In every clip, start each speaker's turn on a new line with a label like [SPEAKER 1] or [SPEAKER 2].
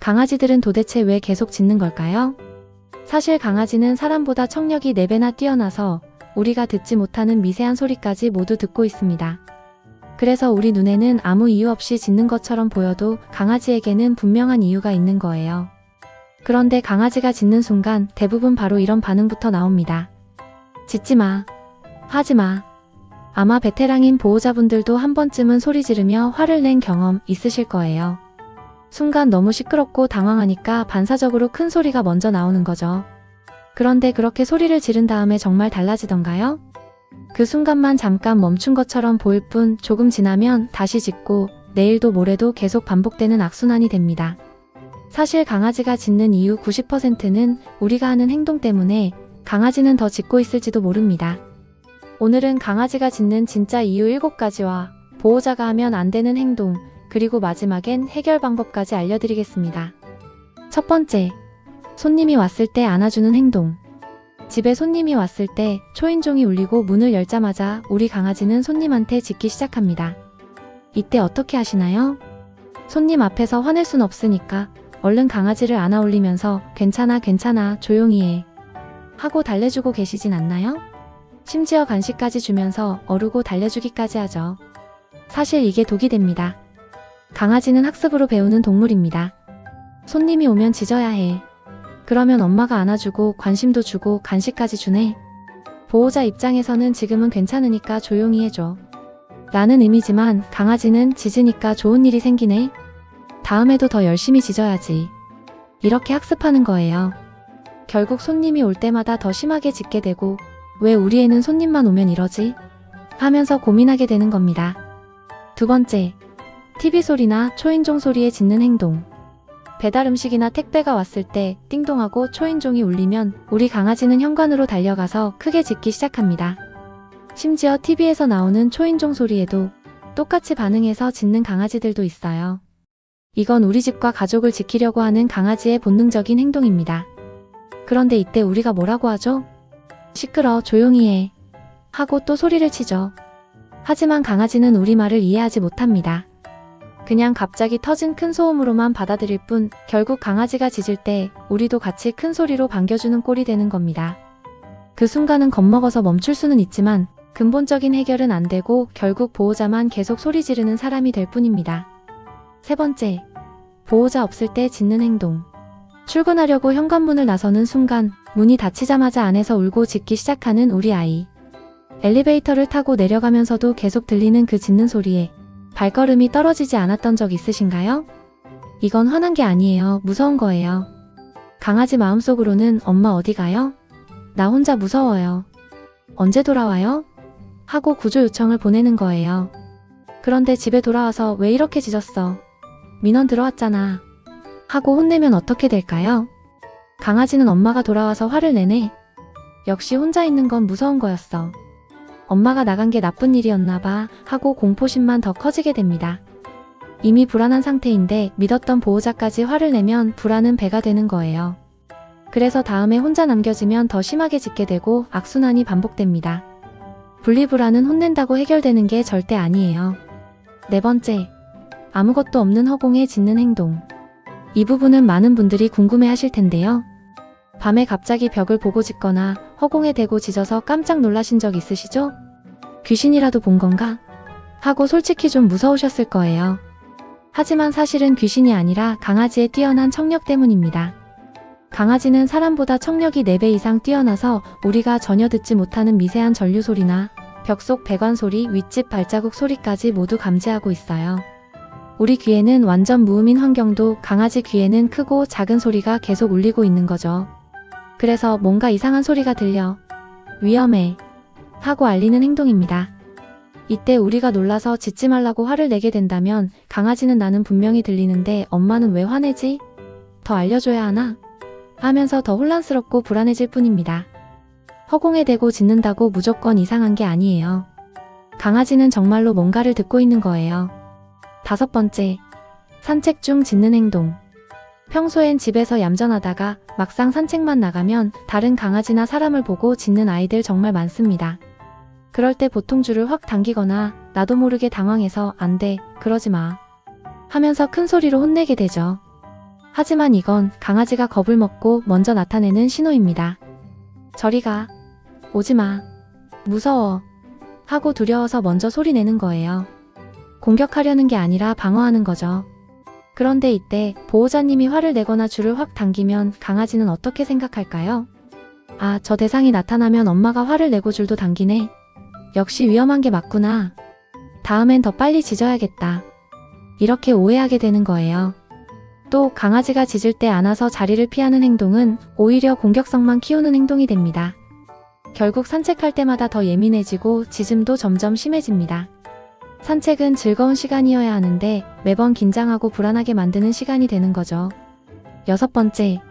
[SPEAKER 1] 강아지들은 도대체 왜 계속 짖는 걸까요? 사실 강아지는 사람보다 청력이 4배나 뛰어나서 우리가 듣지 못하는 미세한 소리까지 모두 듣고 있습니다. 그래서 우리 눈에는 아무 이유 없이 짖는 것처럼 보여도 강아지에게는 분명한 이유가 있는 거예요. 그런데 강아지가 짖는 순간 대부분 바로 이런 반응부터 나옵니다. 짖지 마. 하지 마. 아마 베테랑인 보호자분들도 한 번쯤은 소리 지르며 화를 낸 경험 있으실 거예요. 순간 너무 시끄럽고 당황하니까 반사적으로 큰 소리가 먼저 나오는 거죠. 그런데 그렇게 소리를 지른 다음에 정말 달라지던가요? 그 순간만 잠깐 멈춘 것처럼 보일 뿐 조금 지나면 다시 짖고 내일도 모레도 계속 반복되는 악순환이 됩니다. 사실 강아지가 짖는 이유 90%는 우리가 하는 행동 때문에 강아지는 더 짖고 있을지도 모릅니다. 오늘은 강아지가 짖는 진짜 이유 7가지와 보호자가 하면 안 되는 행동, 그리고 마지막엔 해결 방법까지 알려드리겠습니다. 첫 번째, 손님이 왔을 때 안아주는 행동. 집에 손님이 왔을 때 초인종이 울리고 문을 열자마자 우리 강아지는 손님한테 짖기 시작합니다. 이때 어떻게 하시나요? 손님 앞에서 화낼 순 없으니까 얼른 강아지를 안아 올리면서 괜찮아 괜찮아 조용히 해 하고 달래주고 계시진 않나요? 심지어 간식까지 주면서 어르고 달래주기까지 하죠. 사실 이게 독이 됩니다. 강아지는 학습으로 배우는 동물입니다. 손님이 오면 짖어야 해. 그러면 엄마가 안아주고 관심도 주고 간식까지 주네. 보호자 입장에서는 지금은 괜찮으니까 조용히 해줘 라는 의미지만 강아지는 짖으니까 좋은 일이 생기네. 다음에도 더 열심히 짖어야지. 이렇게 학습하는 거예요. 결국 손님이 올 때마다 더 심하게 짖게 되고 왜 우리 애는 손님만 오면 이러지? 하면서 고민하게 되는 겁니다. 두 번째, TV 소리나 초인종 소리에 짖는 행동. 배달 음식이나 택배가 왔을 때 띵동하고 초인종이 울리면 우리 강아지는 현관으로 달려가서 크게 짖기 시작합니다. 심지어 TV에서 나오는 초인종 소리에도 똑같이 반응해서 짖는 강아지들도 있어요. 이건 우리 집과 가족을 지키려고 하는 강아지의 본능적인 행동입니다. 그런데 이때 우리가 뭐라고 하죠? 시끄러, 조용히 해 하고 또 소리를 치죠. 하지만 강아지는 우리 말을 이해하지 못합니다. 그냥 갑자기 터진 큰 소음으로만 받아들일 뿐 결국 강아지가 짖을 때 우리도 같이 큰 소리로 반겨주는 꼴이 되는 겁니다. 그 순간은 겁먹어서 멈출 수는 있지만 근본적인 해결은 안 되고 결국 보호자만 계속 소리 지르는 사람이 될 뿐입니다. 세 번째, 보호자 없을 때 짖는 행동. 출근하려고 현관문을 나서는 순간 문이 닫히자마자 안에서 울고 짖기 시작하는 우리 아이. 엘리베이터를 타고 내려가면서도 계속 들리는 그 짖는 소리에 발걸음이 떨어지지 않았던 적 있으신가요? 이건 화난 게 아니에요. 무서운 거예요. 강아지 마음속으로는 엄마 어디 가요? 나 혼자 무서워요. 언제 돌아와요? 하고 구조 요청을 보내는 거예요. 그런데 집에 돌아와서 왜 이렇게 짖었어? 민원 들어왔잖아. 하고 혼내면 어떻게 될까요? 강아지는 엄마가 돌아와서 화를 내네. 역시 혼자 있는 건 무서운 거였어. 엄마가 나간 게 나쁜 일이었나 봐 하고 공포심만 더 커지게 됩니다. 이미 불안한 상태인데 믿었던 보호자까지 화를 내면 불안은 배가 되는 거예요. 그래서 다음에 혼자 남겨지면 더 심하게 짖게 되고 악순환이 반복됩니다. 분리불안은 혼낸다고 해결되는 게 절대 아니에요. 네 번째, 아무것도 없는 허공에 짖는 행동. 이 부분은 많은 분들이 궁금해 하실 텐데요. 밤에 갑자기 벽을 보고 짖거나 허공에 대고 짖어서 깜짝 놀라신 적 있으시죠? 귀신이라도 본 건가? 하고 솔직히 좀 무서우셨을 거예요. 하지만 사실은 귀신이 아니라 강아지의 뛰어난 청력 때문입니다. 강아지는 사람보다 청력이 4배 이상 뛰어나서 우리가 전혀 듣지 못하는 미세한 전류 소리나 벽 속 배관 소리, 윗집 발자국 소리까지 모두 감지하고 있어요. 우리 귀에는 완전 무음인 환경도 강아지 귀에는 크고 작은 소리가 계속 울리고 있는 거죠. 그래서 뭔가 이상한 소리가 들려. 위험해. 하고 알리는 행동입니다. 이때 우리가 놀라서 짖지 말라고 화를 내게 된다면 강아지는 나는 분명히 들리는데 엄마는 왜 화내지? 더 알려줘야 하나? 하면서 더 혼란스럽고 불안해질 뿐입니다. 허공에 대고 짖는다고 무조건 이상한 게 아니에요. 강아지는 정말로 뭔가를 듣고 있는 거예요. 다섯 번째, 산책 중 짖는 행동. 평소엔 집에서 얌전하다가 막상 산책만 나가면 다른 강아지나 사람을 보고 짖는 아이들 정말 많습니다. 그럴 때 보통 줄을 확 당기거나 나도 모르게 당황해서 안 돼, 그러지 마 하면서 큰 소리로 혼내게 되죠. 하지만 이건 강아지가 겁을 먹고 먼저 나타내는 신호입니다. 저리 가. 오지 마. 무서워. 하고 두려워서 먼저 소리내는 거예요. 공격하려는 게 아니라 방어하는 거죠. 그런데 이때 보호자님이 화를 내거나 줄을 확 당기면 강아지는 어떻게 생각할까요? 아, 저 대상이 나타나면 엄마가 화를 내고 줄도 당기네. 역시 위험한 게 맞구나. 다음엔 더 빨리 짖어야겠다. 이렇게 오해하게 되는 거예요. 또 강아지가 짖을 때 안아서 자리를 피하는 행동은 오히려 공격성만 키우는 행동이 됩니다. 결국 산책할 때마다 더 예민해지고 짖음도 점점 심해집니다. 산책은 즐거운 시간이어야 하는데 매번 긴장하고 불안하게 만드는 시간이 되는 거죠. 6번째,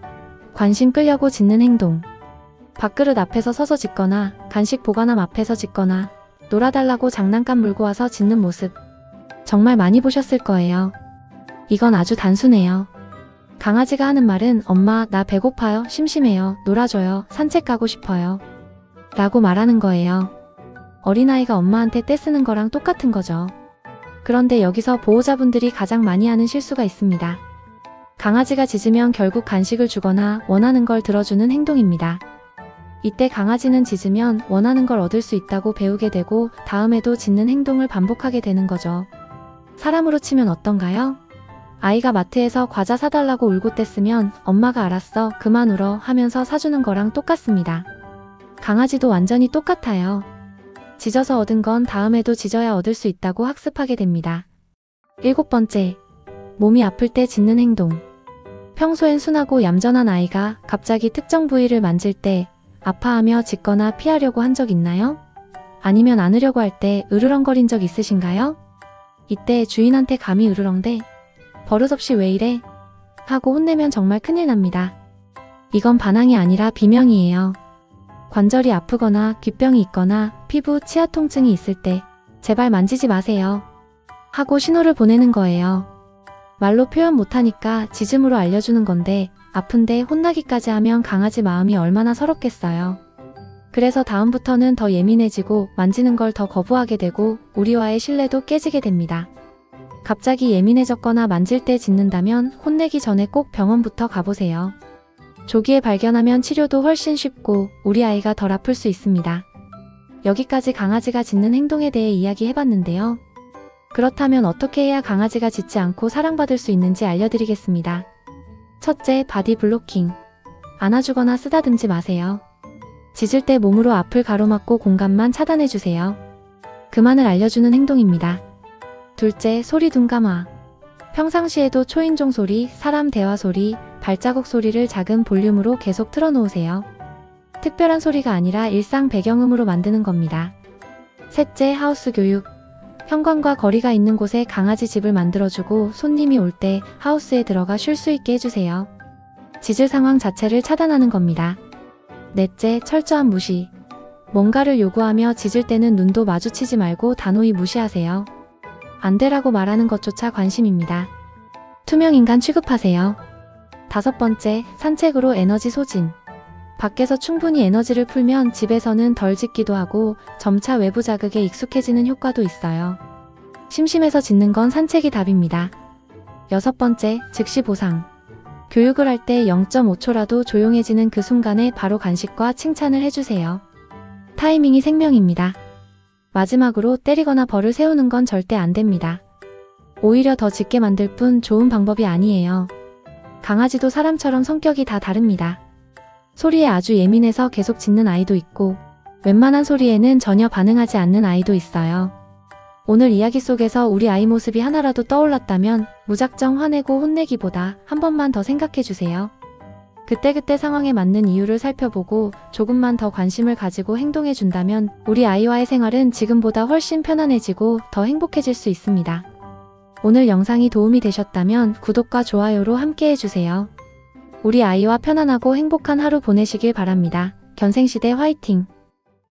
[SPEAKER 1] 관심 끌려고 짖는 행동. 밥그릇 앞에서 서서 짖거나 간식 보관함 앞에서 짖거나 놀아달라고 장난감 물고 와서 짖는 모습. 정말 많이 보셨을 거예요. 이건 아주 단순해요. 강아지가 하는 말은 엄마, 나 배고파요, 심심해요, 놀아줘요, 산책 가고 싶어요 라고 말하는 거예요. 어린아이가 엄마한테 떼쓰는 거랑 똑같은 거죠. 그런데 여기서 보호자분들이 가장 많이 하는 실수가 있습니다. 강아지가 짖으면 결국 간식을 주거나 원하는 걸 들어주는 행동입니다. 이때 강아지는 짖으면 원하는 걸 얻을 수 있다고 배우게 되고 다음에도 짖는 행동을 반복하게 되는 거죠. 사람으로 치면 어떤가요? 아이가 마트에서 과자 사달라고 울고 뗐으면 엄마가 알았어, 그만 울어 하면서 사주는 거랑 똑같습니다. 강아지도 완전히 똑같아요. 짖어서 얻은 건 다음에도 짖어야 얻을 수 있다고 학습하게 됩니다. 7번째, 몸이 아플 때 짖는 행동. 평소엔 순하고 얌전한 아이가 갑자기 특정 부위를 만질 때 아파하며 짖거나 피하려고 한 적 있나요? 아니면 안으려고 할 때 으르렁거린 적 있으신가요? 이때 주인한테 감히 으르렁대 버릇없이 왜 이래? 하고 혼내면 정말 큰일 납니다. 이건 반항이 아니라 비명이에요. 관절이 아프거나 귓병이 있거나 피부, 치아 통증이 있을 때 제발 만지지 마세요 하고 신호를 보내는 거예요. 말로 표현 못하니까 짖음으로 알려주는 건데 아픈데 혼나기까지 하면 강아지 마음이 얼마나 서럽겠어요. 그래서 다음부터는 더 예민해지고 만지는 걸 더 거부하게 되고 우리와의 신뢰도 깨지게 됩니다. 갑자기 예민해졌거나 만질 때 짖는다면 혼내기 전에 꼭 병원부터 가보세요. 조기에 발견하면 치료도 훨씬 쉽고 우리 아이가 덜 아플 수 있습니다. 여기까지 강아지가 짖는 행동에 대해 이야기해봤는데요. 그렇다면 어떻게 해야 강아지가 짖지 않고 사랑받을 수 있는지 알려드리겠습니다. 첫째, 바디 블로킹. 안아주거나 쓰다듬지 마세요. 짖을 때 몸으로 앞을 가로막고 공간만 차단해주세요. 그만을 알려주는 행동입니다. 둘째, 소리 둔감화. 평상시에도 초인종 소리, 사람 대화 소리, 발자국 소리를 작은 볼륨으로 계속 틀어놓으세요. 특별한 소리가 아니라 일상 배경음으로 만드는 겁니다. 셋째, 하우스 교육. 현관과 거리가 있는 곳에 강아지 집을 만들어주고 손님이 올 때 하우스에 들어가 쉴 수 있게 해주세요. 짖을 상황 자체를 차단하는 겁니다. 넷째, 철저한 무시. 뭔가를 요구하며 짖을 때는 눈도 마주치지 말고 단호히 무시하세요. 안 되라고 말하는 것조차 관심입니다. 투명 인간 취급하세요. 5번째, 산책으로 에너지 소진. 밖에서 충분히 에너지를 풀면 집에서는 덜 짖기도 하고 점차 외부 자극에 익숙해지는 효과도 있어요. 심심해서 짖는 건 산책이 답입니다. 6번째, 즉시 보상. 교육을 할 때 0.5초라도 조용해지는 그 순간에 바로 간식과 칭찬을 해주세요. 타이밍이 생명입니다. 마지막으로 때리거나 벌을 세우는 건 절대 안 됩니다. 오히려 더 짖게 만들 뿐 좋은 방법이 아니에요. 강아지도 사람처럼 성격이 다 다릅니다. 소리에 아주 예민해서 계속 짖는 아이도 있고 웬만한 소리에는 전혀 반응하지 않는 아이도 있어요. 오늘 이야기 속에서 우리 아이 모습이 하나라도 떠올랐다면 무작정 화내고 혼내기보다 한 번만 더 생각해주세요. 그때그때 상황에 맞는 이유를 살펴보고 조금만 더 관심을 가지고 행동해준다면 우리 아이와의 생활은 지금보다 훨씬 편안해지고 더 행복해질 수 있습니다. 오늘 영상이 도움이 되셨다면 구독과 좋아요로 함께 해주세요. 우리 아이와 편안하고 행복한 하루 보내시길 바랍니다. 견생시대 화이팅!